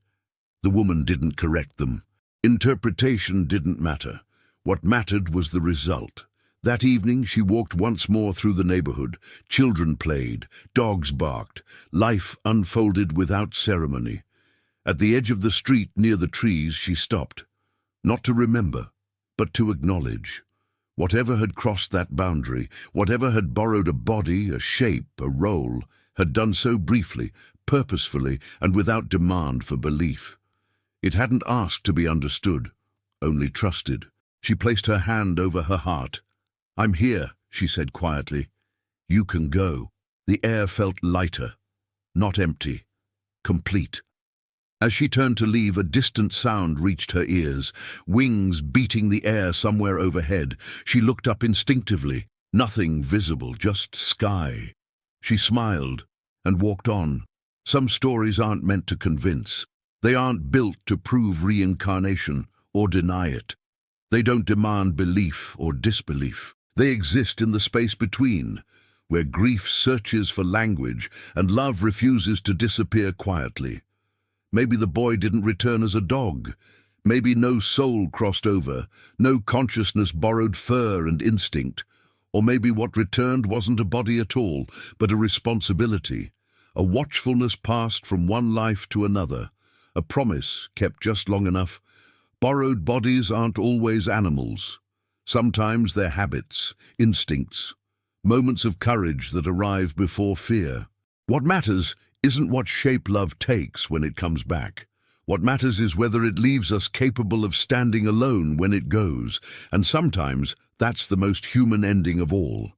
[SPEAKER 1] The woman didn't correct them. Interpretation didn't matter. What mattered was the result. That evening she walked once more through the neighborhood. Children played, dogs barked, life unfolded without ceremony. At the edge of the street near the trees she stopped, not to remember, but to acknowledge. Whatever had crossed that boundary, whatever had borrowed a body, a shape, a role, had done so briefly, purposefully, and without demand for belief. It hadn't asked to be understood, only trusted. She placed her hand over her heart. "I'm here," she said quietly. "You can go." The air felt lighter, not empty, complete. As she turned to leave, a distant sound reached her ears, wings beating the air somewhere overhead. She looked up instinctively. Nothing visible, just sky. She smiled and walked on. Some stories aren't meant to convince. They aren't built to prove reincarnation or deny it. They don't demand belief or disbelief. They exist in the space between, where grief searches for language and love refuses to disappear quietly. Maybe the boy didn't return as a dog. Maybe no soul crossed over, no consciousness borrowed fur and instinct. Or maybe what returned wasn't a body at all, but a responsibility, a watchfulness passed from one life to another, a promise kept just long enough. Borrowed bodies aren't always animals. Sometimes they're habits, instincts, moments of courage that arrive before fear. What matters isn't what shape love takes when it comes back. What matters is whether it leaves us capable of standing alone when it goes, and sometimes that's the most human ending of all.